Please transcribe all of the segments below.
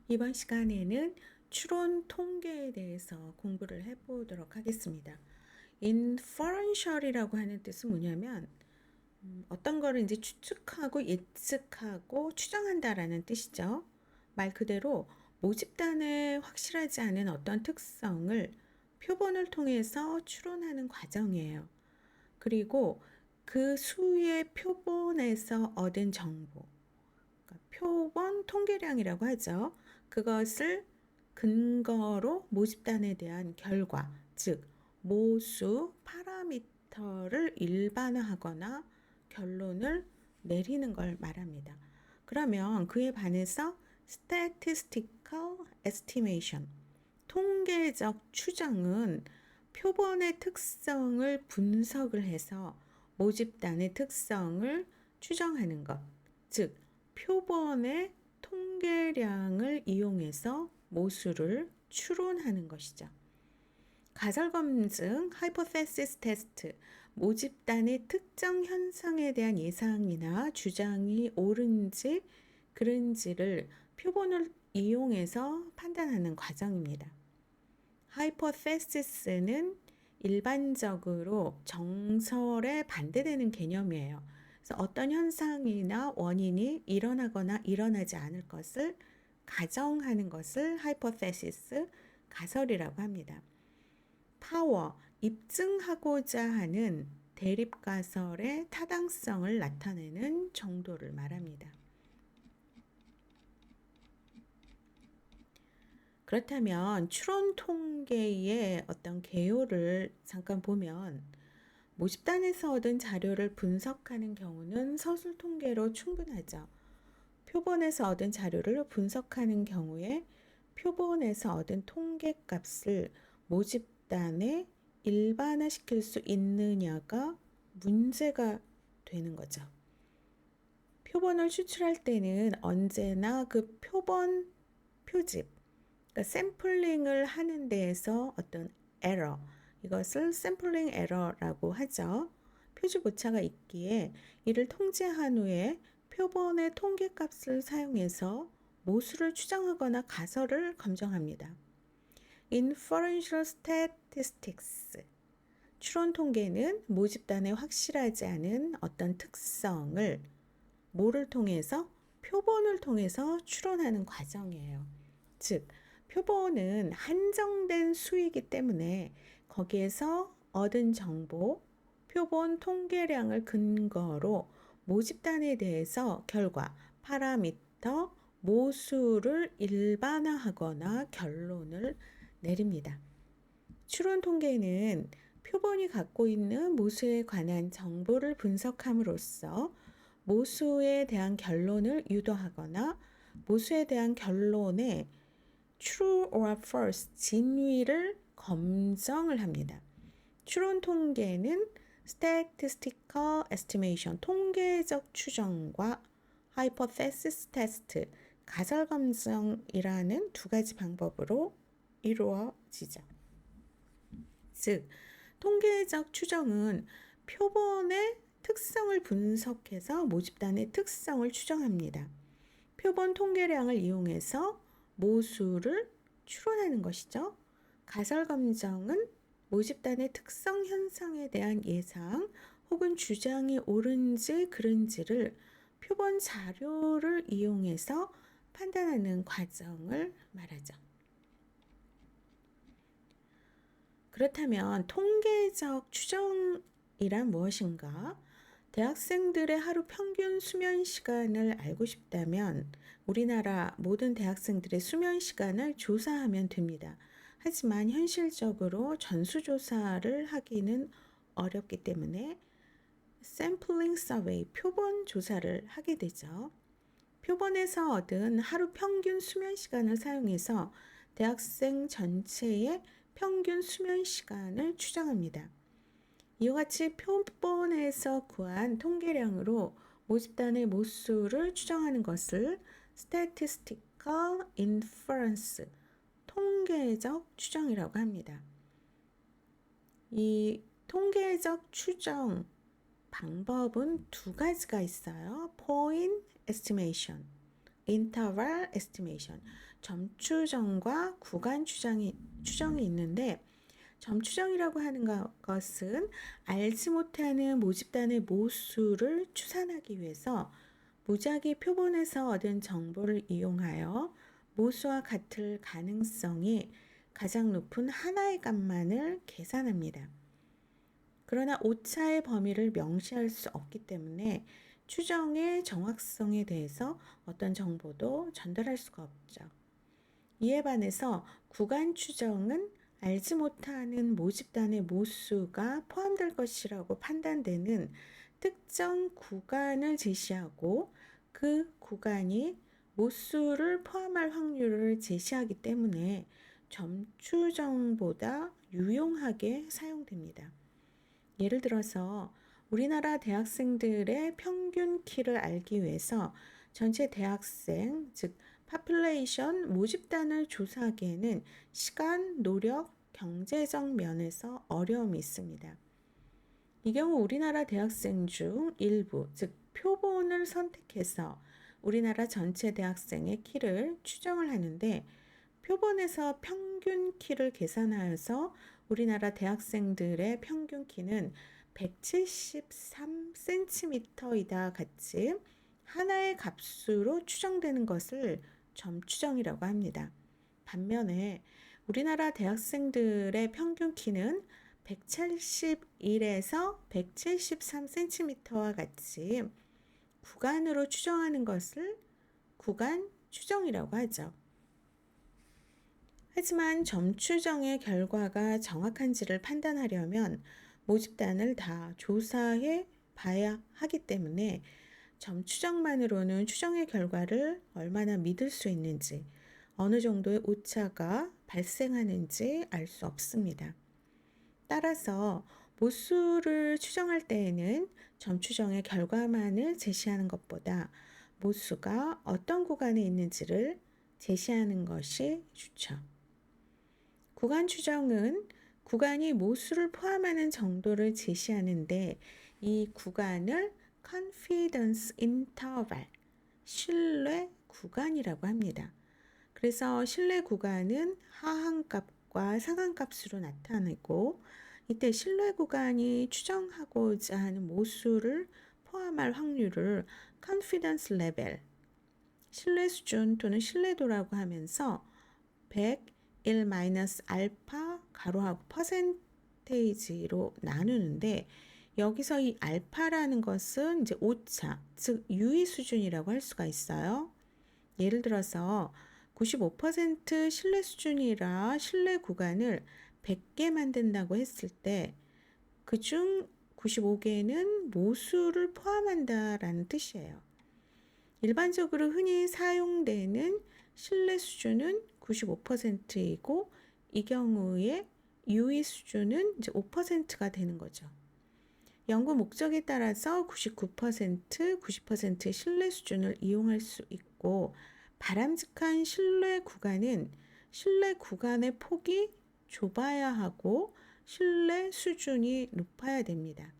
이번 시간에는 추론 통계에 대해서 공부를 해보도록 하겠습니다. inferential이라고 하는 뜻은 뭐냐면 어떤 거를 이제 추측하고 예측하고 추정한다라는 뜻이죠. 말 그대로 모집단의 확실하지 않은 어떤 특성을 표본을 통해서 추론하는 과정이에요. 그리고 그 수의 표본에서 얻은 정보, 그러니까 표본 통계량이라고 하죠. 그것을 근거로 모집단에 대한 결과, 즉 모수 파라미터를 일반화하거나 결론을 내리는 걸 말합니다. 그러면 그에 반해서 statistical estimation, 통계적 추정은 표본의 특성을 분석을 해서 모집단의 특성을 추정하는 것, 즉 표본의 통계량을 이용해서 모수를 추론하는 것이죠. 가설검증, hypothesis test, 모집단의 특정 현상에 대한 예상이나 주장이 옳은지 그른지를 표본을 이용해서 판단하는 과정입니다. hypothesis는 일반적으로 정설에 반대되는 개념이에요. 그래서 어떤 현상이나 원인이 일어나거나 일어나지 않을 것을 가정하는 것을 hypothesis, 가설이라고 합니다. 파워, 입증하고자 하는 대립가설의 타당성을 나타내는 정도를 말합니다. 그렇다면 추론 통계의 어떤 개요를 잠깐 보면 모집단에서 얻은 자료를 분석하는 경우는 서술 통계로 충분하죠. 표본에서 얻은 자료를 분석하는 경우에 표본에서 얻은 통계값을 모집단에 일반화시킬 수 있느냐가 문제가 되는 거죠. 표본을 추출할 때는 언제나 그 표본 표집, 그러니까 샘플링을 하는 데에서 어떤 에러, 이것을 샘플링 에러라고 하죠. 표준 오차가 있기에 이를 통제한 후에 표본의 통계값을 사용해서 모수를 추정하거나 가설을 검증합니다. Inferential statistics, 추론 통계는 모집단의 확실하지 않은 어떤 특성을 뭐를 통해서? 표본을 통해서 추론하는 과정이에요. 즉, 표본은 한정된 수이기 때문에 거기에서 얻은 정보, 표본 통계량을 근거로 모집단에 대해서 결과, 파라미터, 모수를 일반화하거나 결론을 내립니다. 추론 통계는 표본이 갖고 있는 모수에 관한 정보를 분석함으로써 모수에 대한 결론을 유도하거나 모수에 대한 결론의 true or false, 진위를 검증을 합니다. 추론 통계는 statistical estimation, 통계적 추정과 hypothesis test, 가설 검증이라는 두 가지 방법으로 이루어지죠. 즉, 통계적 추정은 표본의 특성을 분석해서 모집단의 특성을 추정합니다. 표본 통계량을 이용해서 모수를 추론하는 것이죠. 가설 검증은 모집단의 특성 현상에 대한 예상 혹은 주장이 옳은지 그른지를 표본 자료를 이용해서 판단하는 과정을 말하죠. 그렇다면 통계적 추정이란 무엇인가? 대학생들의 하루 평균 수면 시간을 알고 싶다면 우리나라 모든 대학생들의 수면 시간을 조사하면 됩니다. 하지만 현실적으로 전수조사를 하기는 어렵기 때문에 샘플링 서베이, 표본 조사를 하게 되죠. 표본에서 얻은 하루 평균 수면 시간을 사용해서 대학생 전체의 평균 수면 시간을 추정합니다. 이와 같이 표본에서 구한 통계량으로 모집단의 모수를 추정하는 것을 statistical inference, 통계적 추정이라고 합니다. 이 통계적 추정 방법은 두 가지가 있어요. point estimation, interval estimation, 점추정과 구간 추정이 있는데, 점추정이라고 하는 것은 알지 못하는 모집단의 모수를 추산하기 위해서 무작위 표본에서 얻은 정보를 이용하여 모수와 같을 가능성이 가장 높은 하나의 값만을 계산합니다. 그러나 오차의 범위를 명시할 수 없기 때문에 추정의 정확성에 대해서 어떤 정보도 전달할 수가 없죠. 이에 반해서 구간 추정은 알지 못하는 모집단의 모수가 포함될 것이라고 판단되는 특정 구간을 제시하고 그 구간이 모수를 포함할 확률을 제시하기 때문에 점추정보다 유용하게 사용됩니다. 예를 들어서 우리나라 대학생들의 평균 키를 알기 위해서 전체 대학생, 즉 파퓰레이션 모집단을 조사하기에는 시간, 노력, 경제적 면에서 어려움이 있습니다. 이 경우 우리나라 대학생 중 일부, 즉 표본을 선택해서 우리나라 전체 대학생의 키를 추정을 하는데, 표본에서 평균 키를 계산하여서 우리나라 대학생들의 평균 키는 173cm이다 같이 하나의 값으로 추정되는 것을 점추정이라고 합니다. 반면에 우리나라 대학생들의 평균 키는 171에서 173cm와 같이 구간으로 추정하는 것을 구간 추정이라고 하죠. 하지만 점추정의 결과가 정확한지를 판단하려면 모집단을 다 조사해 봐야 하기 때문에 점추정만으로는 추정의 결과를 얼마나 믿을 수 있는지, 어느 정도의 오차가 발생하는지 알 수 없습니다. 따라서 모수를 추정할 때에는 점추정의 결과만을 제시하는 것보다 모수가 어떤 구간에 있는지를 제시하는 것이 좋죠. 구간 추정은 구간이 모수를 포함하는 정도를 제시하는데, 이 구간을 confidence interval, 신뢰 구간이라고 합니다. 그래서 신뢰 구간은 하한값과 상한값으로 나타내고, 이때 신뢰 구간이 추정하고자 하는 모수를 포함할 확률을 confidence level, 신뢰 수준 또는 신뢰도라고 하면서 100-알파 가로하고 퍼센테이지로 나누는데, 여기서 이 알파라는 것은 이제 오차, 즉 유의 수준이라고 할 수가 있어요. 예를 들어서 95% 신뢰 수준이라 신뢰 구간을 100개 만든다고 했을 때 그중 95개는 모수를 포함한다라는 뜻이에요. 일반적으로 흔히 사용되는 신뢰 수준은 95%이고 이 경우에 유의 수준은 이제 5%가 되는 거죠. 연구 목적에 따라서 99%, 90% 신뢰 수준을 이용할 수 있고, 바람직한 신뢰 구간은 신뢰 구간의 폭이 좁아야 하고 신뢰 수준이 높아야 됩니다.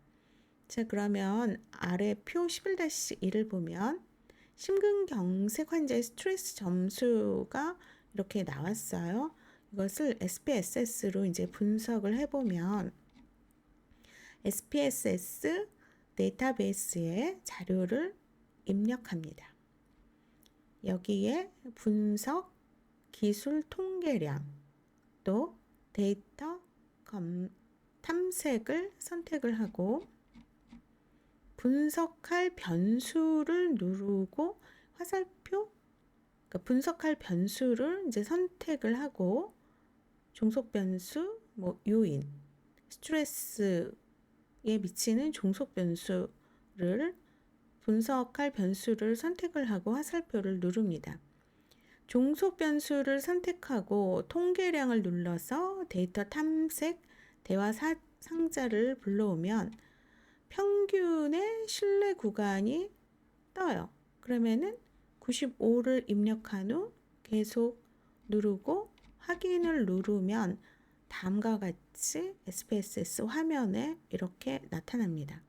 자, 그러면 아래 표 11-1을 보면 심근경색 환자의 스트레스 점수가 이렇게 나왔어요. 이것을 SPSS로 이제 분석을 해보면 SPSS 데이터베이스에 자료를 입력합니다. 여기에 분석, 기술 통계량, 또 데이터 탐색을 선택을 하고 분석할 변수를 누르고 화살표, 그러니까 분석할 변수를 이제 선택을 하고 종속 변수, 요인, 스트레스에 미치는 종속 변수를 분석할 변수를 선택을 하고 화살표를 누릅니다. 종속 변수를 선택하고 통계량을 눌러서 데이터 탐색, 대화 상자를 불러오면 평균의 신뢰 구간이 떠요. 그러면은 95를 입력한 후 계속 누르고 확인을 누르면 다음과 같이 SPSS 화면에 이렇게 나타납니다.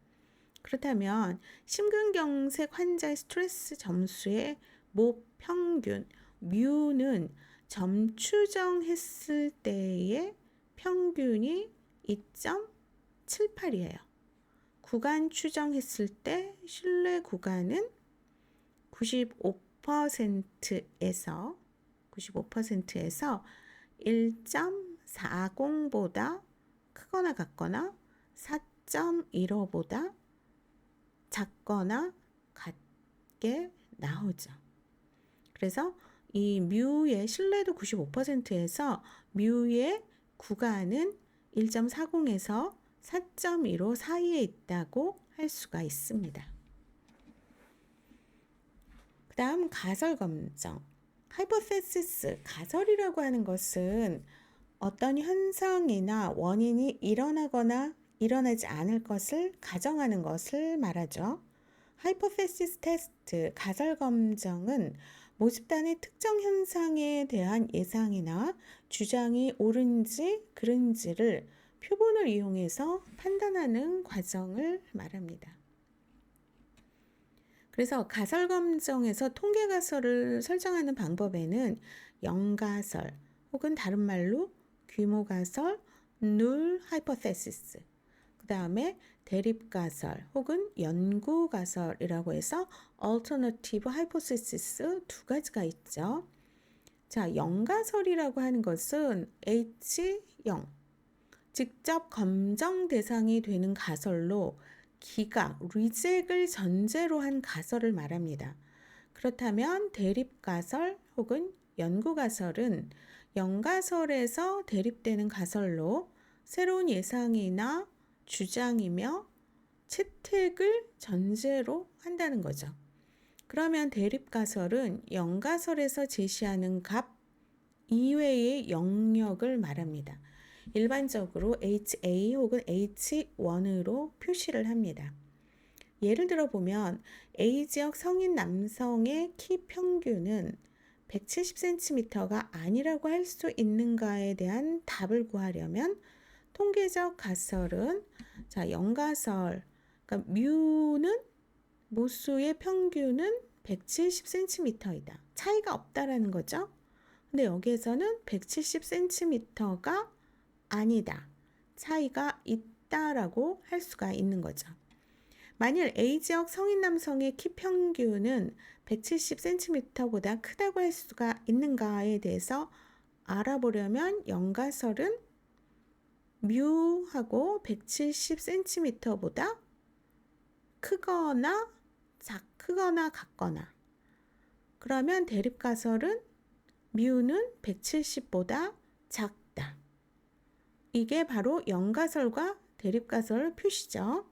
그렇다면 심근경색 환자의 스트레스 점수의 모평균, 뮤는 점 추정했을 때의 평균이 2.78이에요. 구간 추정했을 때 신뢰 구간은 95%에서 1.40보다 크거나 같거나 4.15보다 작거나 같게 나오죠. 그래서 이 뮤의 신뢰도 95%에서 뮤의 구간은 1.40에서 4.15 사이에 있다고 할 수가 있습니다. 그 다음 가설 검정. 하이포테시스, 가설이라고 하는 것은 어떤 현상이나 원인이 일어나거나 일어나지 않을 것을 가정하는 것을 말하죠. 하이포테시스 테스트, 가설 검정은 모집단의 특정 현상에 대한 예상이나 주장이 옳은지 그른지를 표본을 이용해서 판단하는 과정을 말합니다. 그래서 가설 검정에서 통계 가설을 설정하는 방법에는 영가설 혹은 다른 말로 규모 가설, null hypothesis, 그 다음에 대립 가설 혹은 연구 가설이라고 해서 alternative hypothesis 두 가지가 있죠. 자, 영가설이라고 하는 것은 H0, 직접 검정 대상이 되는 가설로 기각, 리젝을 전제로 한 가설을 말합니다. 그렇다면 대립 가설 혹은 연구 가설은 영가설에서 대립되는 가설로 새로운 예상이나 주장이며 채택을 전제로 한다는 거죠. 그러면 대립 가설은 영가설에서 제시하는 값 이외의 영역을 말합니다. 일반적으로 HA 혹은 H1으로 표시를 합니다. 예를 들어 보면 A 지역 성인 남성의 키 평균은 170cm가 아니라고 할 수 있는가에 대한 답을 구하려면 통계적 가설은 영가설, 그러니까 뮤는 모수의 평균은 170cm이다. 차이가 없다라는 거죠. 근데 여기에서는 170cm가 아니다. 차이가 있다라고 할 수가 있는 거죠. 만일 A 지역 성인 남성의 키 평균은 170cm보다 크다고 할 수가 있는가에 대해서 알아보려면 영가설은 뮤하고 170cm보다 크거나 같거나, 그러면 대립가설은 뮤는 170보다 작다. 이게 바로 영가설과 대립가설 표시죠.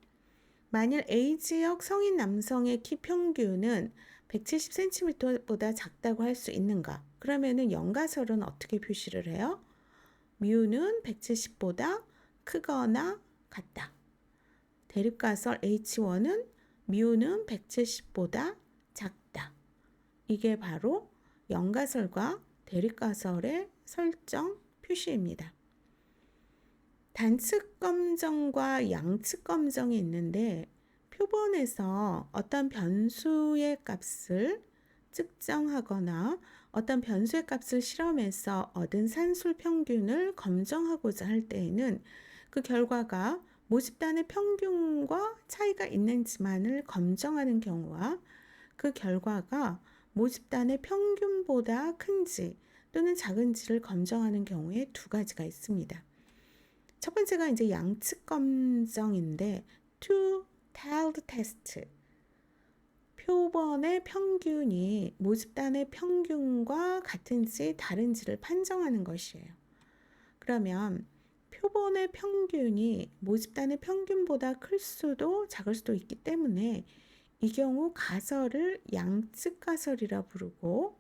만일 A 지역 성인 남성의 키 평균은 170cm보다 작다고 할 수 있는가? 그러면은 영가설은 어떻게 표시를 해요? 뮤는 170보다 크거나 같다. 대립가설 H1은 뮤는 170보다 작다. 이게 바로 영가설과 대립가설의 설정 표시입니다. 단측 검정과 양측 검정이 있는데 표본에서 어떤 변수의 값을 측정하거나 어떤 변수의 값을 실험해서 얻은 산술 평균을 검정하고자 할 때에는 그 결과가 모집단의 평균과 차이가 있는지만을 검정하는 경우와 그 결과가 모집단의 평균보다 큰지 또는 작은지를 검정하는 경우에 두 가지가 있습니다. 첫 번째가 이제 양측 검정인데 two-tailed test. 표본의 평균이 모집단의 평균과 같은지 다른지를 판정하는 것이에요. 그러면 표본의 평균이 모집단의 평균보다 클 수도 작을 수도 있기 때문에 이 경우 가설을 양측 가설이라 부르고,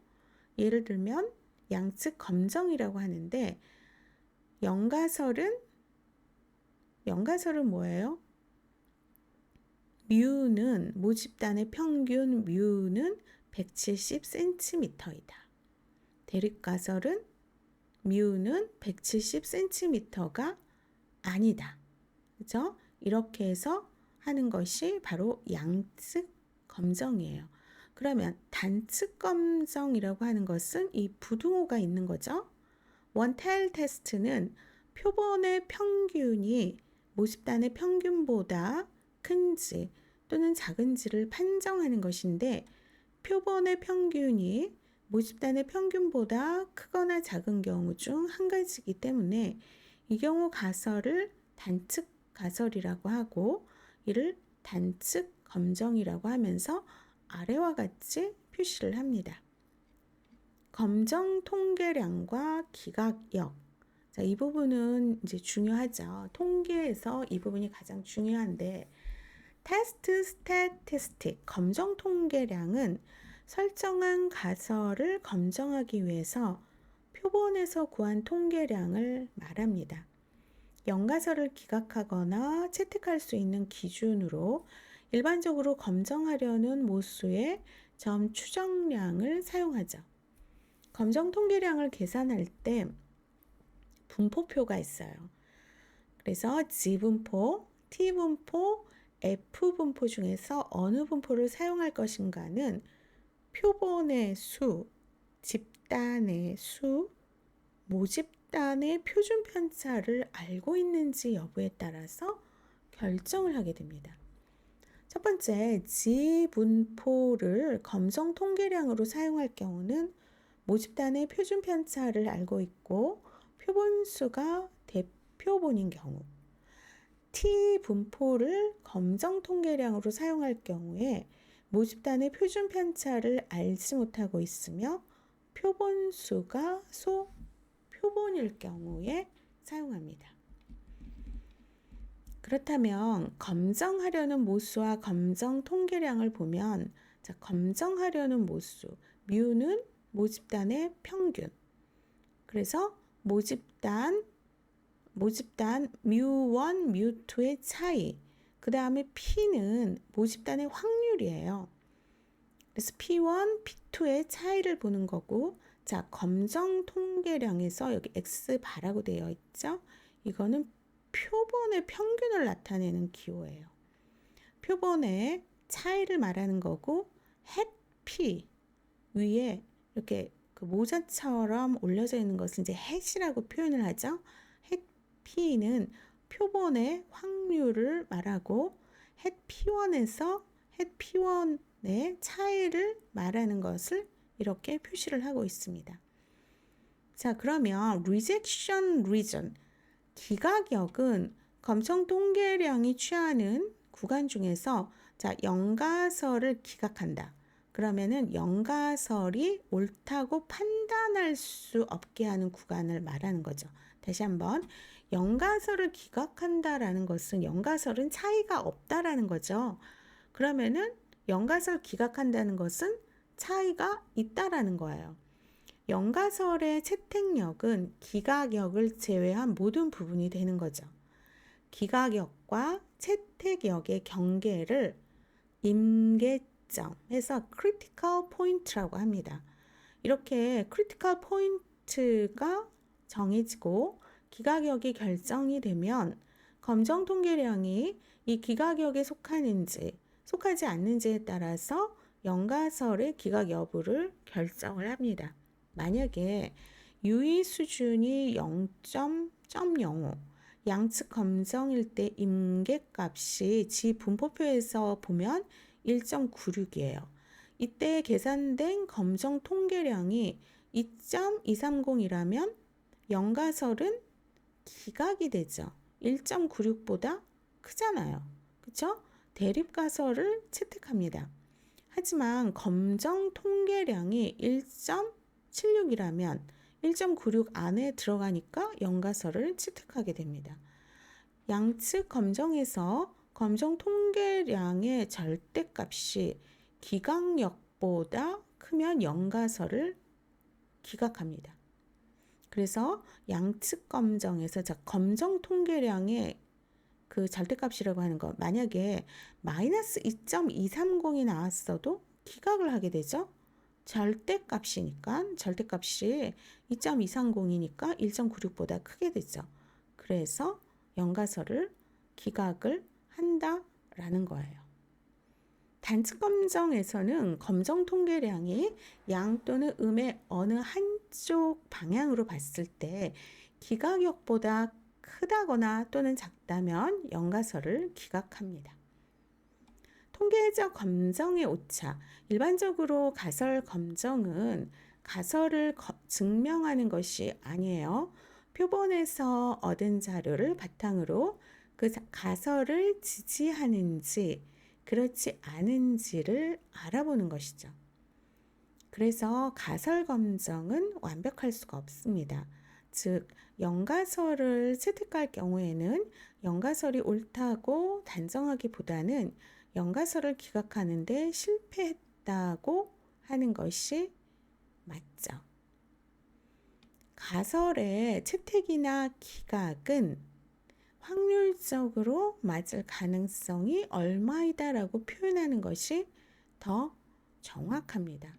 예를 들면 양측 검정이라고 하는데 영가설은 뭐예요? 뮤는 모집단의 평균 뮤는 170cm이다. 대립가설은 뮤는 170cm가 아니다. 그죠? 이렇게 해서 하는 것이 바로 양측 검정이에요. 그러면 단측 검정이라고 하는 것은 이 부등호가 있는 거죠. 원타일 테스트는 표본의 평균이 모집단의 평균보다 큰지 또는 작은지를 판정하는 것인데, 표본의 평균이 모집단의 평균보다 크거나 작은 경우 중 한 가지이기 때문에 이 경우 가설을 단측 가설이라고 하고, 이를 단측 검정이라고 하면서 아래와 같이 표시를 합니다. 검정 통계량과 기각역. 자, 이 부분은 이제 중요하죠. 통계에서 이 부분이 가장 중요한데, 테스트 스태티스틱, 검정 통계량은 설정한 가설을 검정하기 위해서 표본에서 구한 통계량을 말합니다. 영가설을 기각하거나 채택할 수 있는 기준으로 일반적으로 검정하려는 모수의 점 추정량을 사용하죠. 검정 통계량을 계산할 때 분포표가 있어요. 그래서 G분포, T분포, F분포 중에서 어느 분포를 사용할 것인가는 표본의 수, 집단의 수, 모집단의 표준 편차를 알고 있는지 여부에 따라서 결정을 하게 됩니다. 첫 번째, G분포를 검정 통계량으로 사용할 경우는 모집단의 표준 편차를 알고 있고 표본수가 대표본인 경우, T분포를 검정 통계량으로 사용할 경우에 모집단의 표준 편차를 알지 못하고 있으며 표본수가 소표본일 경우에 사용합니다. 그렇다면 검정하려는 모수와 검정 통계량을 보면, 자, 검정하려는 모수, 뮤는 모집단의 평균. 그래서 모집단 뮤1, 뮤2의 차이. 그 다음에 P는 모집단의 확률이에요. 그래서 P1, P2의 차이를 보는 거고, 자, 검정 통계량에서 여기 X바라고 되어 있죠. 이거는 표본의 평균을 나타내는 기호예요. 표본의 차이를 말하는 거고, 핵 P 위에 이렇게 그 모자처럼 올려져 있는 것을 이제 핵이라고 표현을 하죠. 핵 P는 표본의 확률을 말하고, 핵 P1에서 핵 P1의 차이를 말하는 것을 이렇게 표시를 하고 있습니다. 자, 그러면 rejection region, 기각역은 검정 통계량이 취하는 구간 중에서, 자, 영가설을 기각한다. 그러면은 영가설이 옳다고 판단할 수 없게 하는 구간을 말하는 거죠. 다시 한번, 영가설을 기각한다라는 것은 영가설은 차이가 없다라는 거죠. 그러면은 영가설 기각한다는 것은 차이가 있다라는 거예요. 영가설의 채택역은 기각역을 제외한 모든 부분이 되는 거죠. 기각역과 채택역의 경계를 임계점 해서 critical point라고 합니다. 이렇게 critical point가 정해지고 기각역이 결정이 되면 검정 통계량이 이 기각역에 속하는지 속하지 않는지에 따라서 영가설의 기각 여부를 결정을 합니다. 만약에 유의 수준이 0.05, 양측 검정일 때 임계값이 G 분포표에서 보면 1.96이에요. 이때 계산된 검정 통계량이 2.230이라면 영가설은 기각이 되죠. 1.96보다 크잖아요. 그렇죠? 대립가설을 채택합니다. 하지만 검정 통계량이 1.76이라면 1.96 안에 들어가니까 영가설을 채택하게 됩니다. 양측 검정에서 검정 통계량의 절대값이 기각역보다 크면 영가설을 기각합니다. 그래서 양측 검정에서, 자, 검정 통계량의 그 절대값이라고 하는 거, 만약에 마이너스 2.230이 나왔어도 기각을 하게 되죠. 절대값이니까, 절대값이 2.230이니까 1.96보다 크게 되죠. 그래서 영가설을 기각을 한다라는 거예요. 단측 검정에서는 검정 통계량이 양 또는 음의 어느 한쪽 방향으로 봤을 때 기각역보다 크다거나 또는 작다면 영가설을 기각합니다. 통계적 검정의 오차. 일반적으로 가설 검정은 가설을 증명하는 것이 아니에요. 표본에서 얻은 자료를 바탕으로 그 가설을 지지하는지 그렇지 않은지를 알아보는 것이죠. 그래서 가설 검정은 완벽할 수가 없습니다. 즉, 영가설을 채택할 경우에는 영가설이 옳다고 단정하기보다는 영가설을 기각하는데 실패했다고 하는 것이 맞죠. 가설의 채택이나 기각은 확률적으로 맞을 가능성이 얼마이다라고 표현하는 것이 더 정확합니다.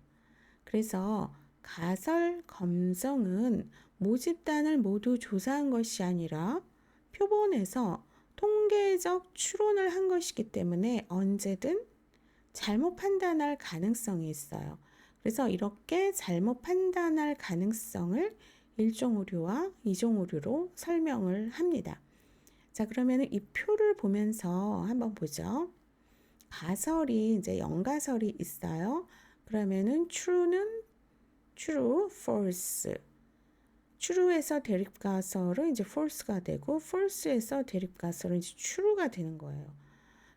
그래서 가설 검정은 모집단을 모두 조사한 것이 아니라 표본에서 통계적 추론을 한 것이기 때문에 언제든 잘못 판단할 가능성이 있어요. 그래서 이렇게 잘못 판단할 가능성을 1종 오류와 2종 오류로 설명을 합니다. 자, 그러면 이 표를 보면서 한번 보죠. 가설이 이제 영가설이 있어요. 그러면은 true는 true, false. true에서 대립가설은 이제 false가 되고 false에서 대립가설은 이제 true가 되는 거예요.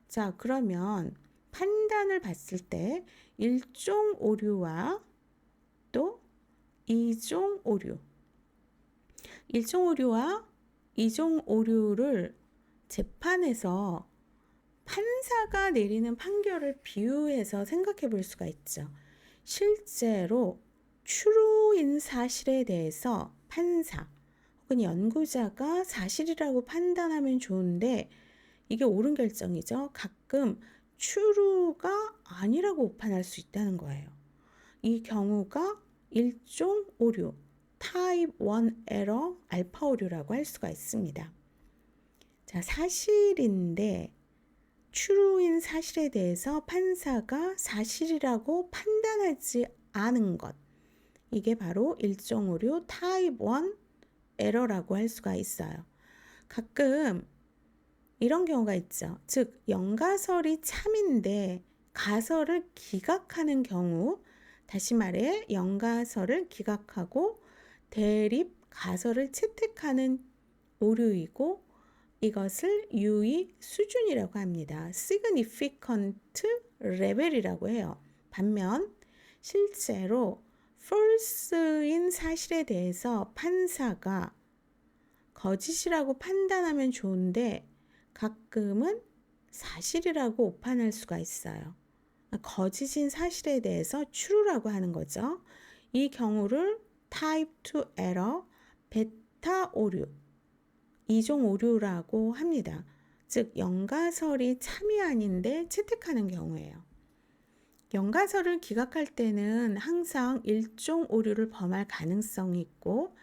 자, 그러면 판단을 봤을 때 1종 오류와 또 2종 오류. 1종 오류와 2종 오류를 재판에서 판사가 내리는 판결을 비유해서 생각해 볼 수가 있죠. 실제로 true인 사실에 대해서 판사 혹은 연구자가 사실이라고 판단하면 좋은데 이게 옳은 결정이죠. 가끔 true가 아니라고 오판할 수 있다는 거예요. 이 경우가 일종 오류, 타입 1 에러 알파 오류라고 할 수가 있습니다. 자, 사실인데 true인 사실에 대해서 판사가 사실이라고 판단하지 않은 것. 이게 바로 일종 오류 타입 1 에러라고 할 수가 있어요. 가끔 이런 경우가 있죠. 즉, 영가설이 참인데 가설을 기각하는 경우, 다시 말해 영가설을 기각하고 대립 가설을 채택하는 오류이고 이것을 유의 수준이라고 합니다. significant level이라고 해요. 반면 실제로 false인 사실에 대해서 판사가 거짓이라고 판단하면 좋은데 가끔은 사실이라고 오판할 수가 있어요. 거짓인 사실에 대해서 true라고 하는 거죠. 이 경우를 type 2 error, 베타 오류, 이종 오류라고 합니다. 즉, 영가설이 참이 아닌데 채택하는 경우예요. 영가설을 기각할 때는 항상 일종 오류를 범할 가능성이 있고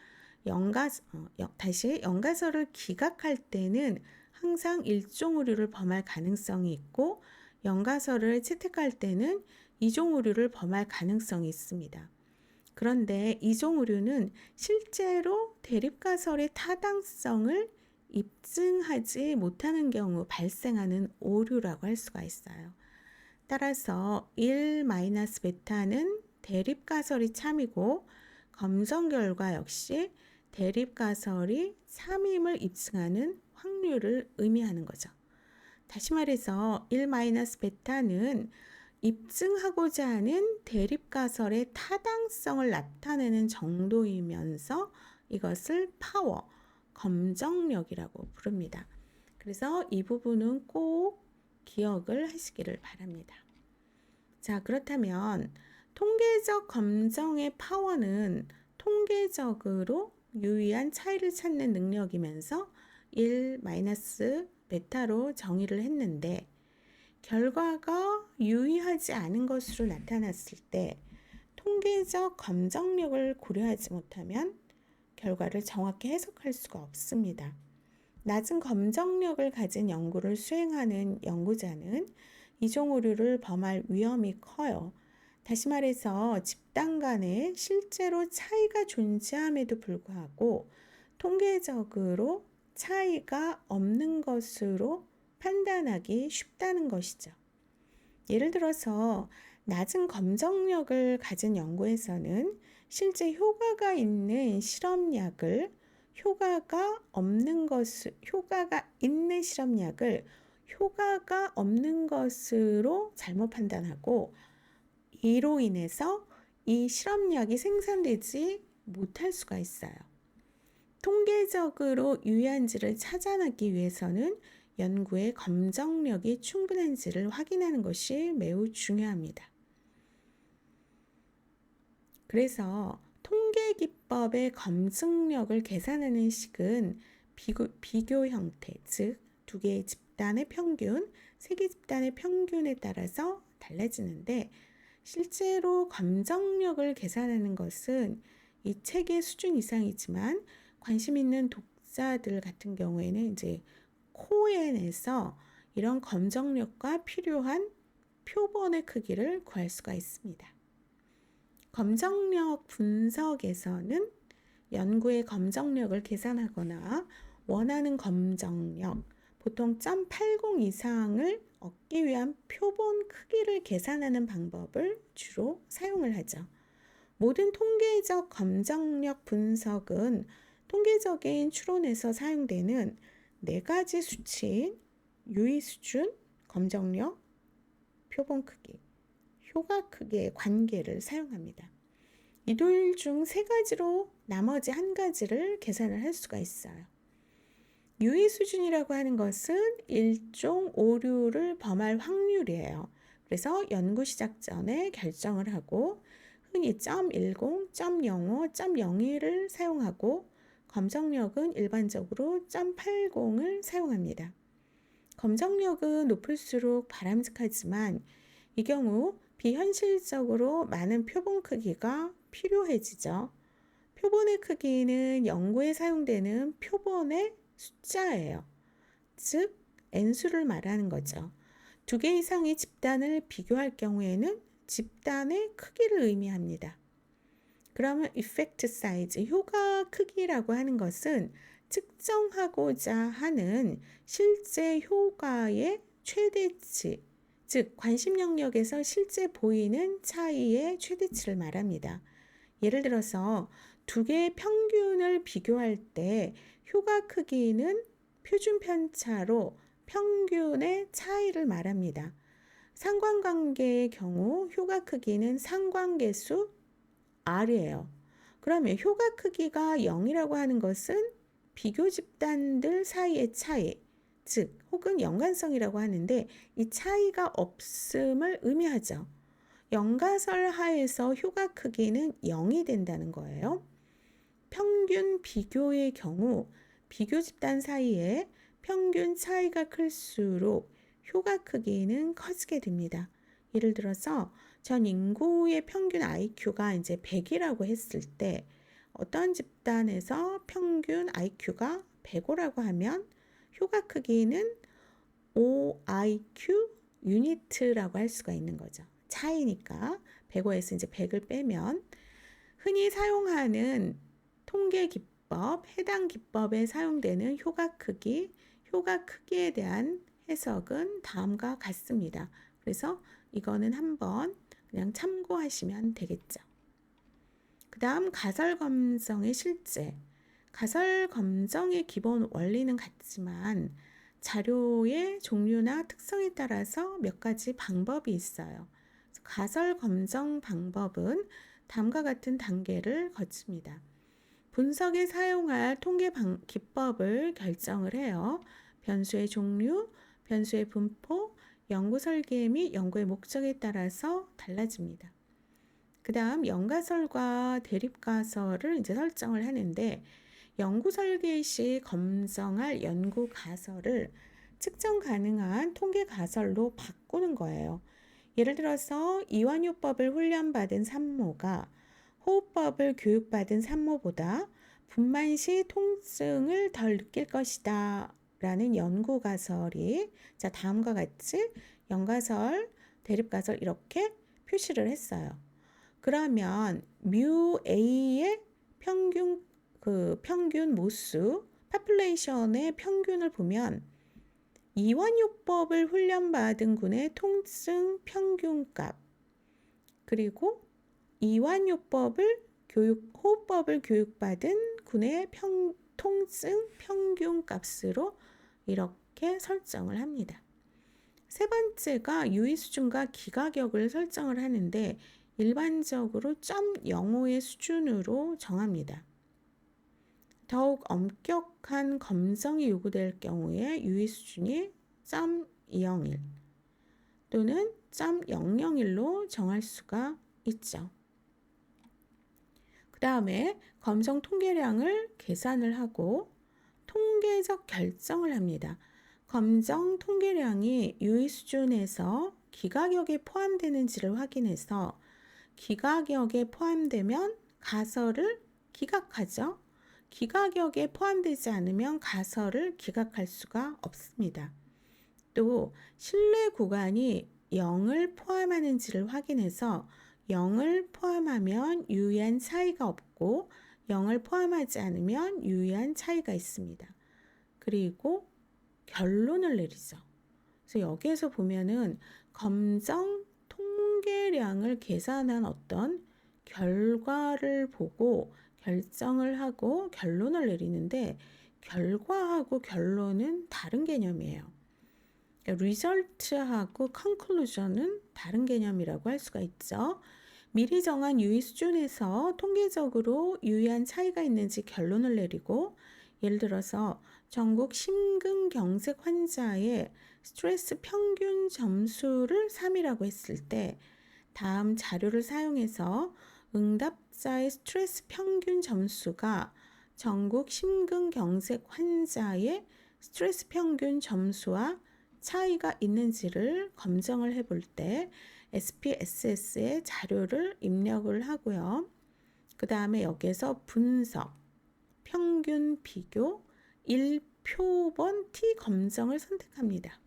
영가설을 기각할 때는 항상 일종 오류를 범할 가능성이 있고 영가설을 채택할 때는 이종 오류를 범할 가능성이 있습니다. 그런데 이종 오류는 실제로 대립가설의 타당성을 입증하지 못하는 경우 발생하는 오류라고 할 수가 있어요. 따라서 1-베타는 대립가설이 참이고 검정 결과 역시 대립가설이 참임을 입증하는 확률을 의미하는 거죠. 다시 말해서 1-베타는 입증하고자 하는 대립가설의 타당성을 나타내는 정도이면서 이것을 파워, 검정력이라고 부릅니다. 그래서 이 부분은 꼭 기억을 하시기를 바랍니다. 자, 그렇다면 통계적 검정의 파워는 통계적으로 유의한 차이를 찾는 능력이면서 1-베타로 정의를 했는데 결과가 유의하지 않은 것으로 나타났을 때 통계적 검정력을 고려하지 못하면 결과를 정확히 해석할 수가 없습니다. 낮은 검정력을 가진 연구를 수행하는 연구자는 이종 오류를 범할 위험이 커요. 다시 말해서 집단 간에 실제로 차이가 존재함에도 불구하고 통계적으로 차이가 없는 것으로 판단하기 쉽다는 것이죠. 예를 들어서 낮은 검정력을 가진 연구에서는 실제 효과가 있는 실험약을 효과가 있는 실험약을 효과가 없는 것으로 잘못 판단하고 이로 인해서 이 실험약이 생산되지 못할 수가 있어요. 통계적으로 유의한지를 찾아내기 위해서는 연구의 검정력이 충분한지를 확인하는 것이 매우 중요합니다. 그래서 통계 기법의 검증력을 계산하는 식은 비교 형태, 즉 두 개의 집단의 평균, 세 개 집단의 평균에 따라서 달라지는데 실제로 검정력을 계산하는 것은 이 책의 수준 이상이지만 관심 있는 독자들 같은 경우에는 이제 코엔에서 이런 검정력과 필요한 표본의 크기를 구할 수가 있습니다. 검정력 분석에서는 연구의 검정력을 계산하거나 원하는 검정력, 보통 0.80 이상을 얻기 위한 표본 크기를 계산하는 방법을 주로 사용을 하죠. 모든 통계적 검정력 분석은 통계적인 추론에서 사용되는 4가지 수치인 유의 수준, 검정력, 표본 크기, 효과 크기의 관계를 사용합니다. 이들 중 3가지로 나머지 1가지를 계산을 할 수가 있어요. 유의 수준이라고 하는 것은 일종 오류를 범할 확률이에요. 그래서 연구 시작 전에 결정을 하고 흔히 0.10, 0.05, 0.01을 사용하고 검정력은 일반적으로 0.80을 사용합니다. 검정력은 높을수록 바람직하지만 이 경우 비현실적으로 많은 표본 크기가 필요해지죠. 표본의 크기는 연구에 사용되는 표본의 숫자예요. 즉 N수를 말하는 거죠. 2개 이상의 집단을 비교할 경우에는 집단의 크기를 의미합니다. 그러면 effect size, 효과 크기라고 하는 것은 측정하고자 하는 실제 효과의 최대치, 즉 관심 영역에서 실제 보이는 차이의 최대치를 말합니다. 예를 들어서 2개의 평균을 비교할 때 효과 크기는 표준 편차로 평균의 차이를 말합니다. 상관관계의 경우 효과 크기는 상관계수 R이에요. 그러면 효과 크기가 0이라고 하는 것은 비교 집단들 사이의 차이, 즉 혹은 연관성이라고 하는데 이 차이가 없음을 의미하죠. 연가설 하에서 효과 크기는 0이 된다는 거예요. 평균 비교의 경우 비교 집단 사이에 평균 차이가 클수록 효과 크기는 커지게 됩니다. 예를 들어서 전 인구의 평균 IQ가 이제 100이라고 했을 때 어떤 집단에서 평균 IQ가 105라고 하면 효과 크기는 OIQ 유니트라고 할 수가 있는 거죠. 차이니까 105에서 이제 100을 빼면 흔히 사용하는 통계 기법, 해당 기법에 사용되는 효과 크기에 대한 해석은 다음과 같습니다. 그래서 이거는 한번 그냥 참고하시면 되겠죠. 그 다음 가설 검정의 실제. 가설 검정의 기본 원리는 같지만 자료의 종류나 특성에 따라서 몇 가지 방법이 있어요. 가설 검정 방법은 다음과 같은 단계를 거칩니다. 분석에 사용할 통계 기법을 결정을 해요. 변수의 종류, 변수의 분포, 연구 설계 및 연구의 목적에 따라서 달라집니다. 그 다음 연가설과 대립가설을 이제 설정을 하는데 연구 설계 시 검정할 연구 가설을 측정 가능한 통계 가설로 바꾸는 거예요. 예를 들어서 이완요법을 훈련받은 산모가 호흡법을 교육받은 산모보다 분만 시 통증을 덜 느낄 것이다 라는 연구 가설이 자, 다음과 같이 연가설, 대립가설 이렇게 표시를 했어요. 그러면 뮤 A의 평균 모수, 파퓰레이션의 평균을 보면 이완요법을 훈련받은 군의 통증 평균값, 그리고 호흡법을 교육받은 군의 통증 평균값으로 이렇게 설정을 합니다. 세 번째가 유의 수준과 기가격을 설정을 하는데 일반적으로 0.05의 수준으로 정합니다. 더욱 엄격한 검정이 요구될 경우에 유의 수준이 0.201 또는 0.001로 정할 수가 있죠. 그 다음에 검정 통계량을 계산을 하고 통계적 결정을 합니다. 검정 통계량이 유의 수준에서 기가격에 포함되는지를 확인해서 기가격에 포함되면 가설을 기각하죠. 기가격에 포함되지 않으면 가설을 기각할 수가 없습니다. 또 신뢰 구간이 0을 포함하는지를 확인해서 0을 포함하면 유의한 차이가 없고 0을 포함하지 않으면 유의한 차이가 있습니다. 그리고 결론을 내리죠. 그래서 여기에서 보면은 검정 통계량을 계산한 어떤 결과를 보고 결정을 하고 결론을 내리는데 결과하고 결론은 다른 개념이에요. result하고 conclusion은 다른 개념이라고 할 수가 있죠. 미리 정한 유의 수준에서 통계적으로 유의한 차이가 있는지 결론을 내리고 예를 들어서 전국 심근경색 환자의 스트레스 평균 점수를 3이라고 했을 때 다음 자료를 사용해서 응답자의 스트레스 평균 점수가 전국 심근경색 환자의 스트레스 평균 점수와 차이가 있는지를 검증을 해볼 때 SPSS의 자료를 입력을 하고요. 그 다음에 여기에서 분석, 평균 비교, 1표본 T 검정을 선택합니다.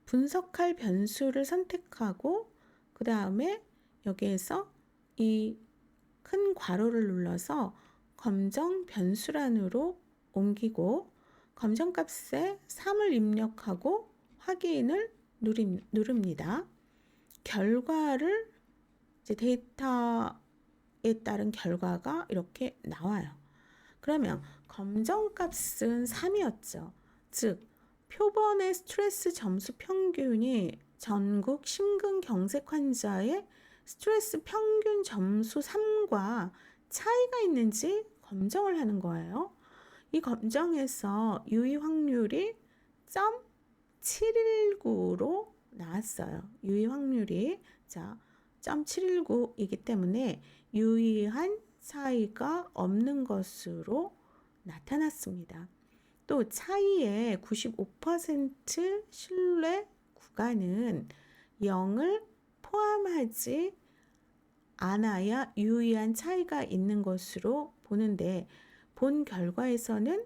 분석할 변수를 선택하고 그 다음에 여기에서 이 큰 괄호를 눌러서 검정 변수란으로 옮기고 검정값에 3을 입력하고 확인을 누릅니다. 결과를 이제 데이터에 따른 결과가 이렇게 나와요. 그러면 검정값은 3이었죠. 즉 표본의 스트레스 점수 평균이 전국 심근경색 환자의 스트레스 평균 점수 3과 차이가 있는지 검정을 하는 거예요. 이 검정에서 유의 확률이 0.719로 나왔어요. 유의 확률이 0.719이기 때문에 유의한 차이가 없는 것으로 나타났습니다. 또 차이의 95% 신뢰 구간은 0을 포함하지 않아야 유의한 차이가 있는 것으로 보는데 본 결과에서는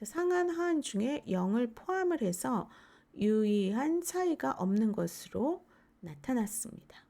상한 하한 중에 0을 포함을 해서 유의한 차이가 없는 것으로 나타났습니다.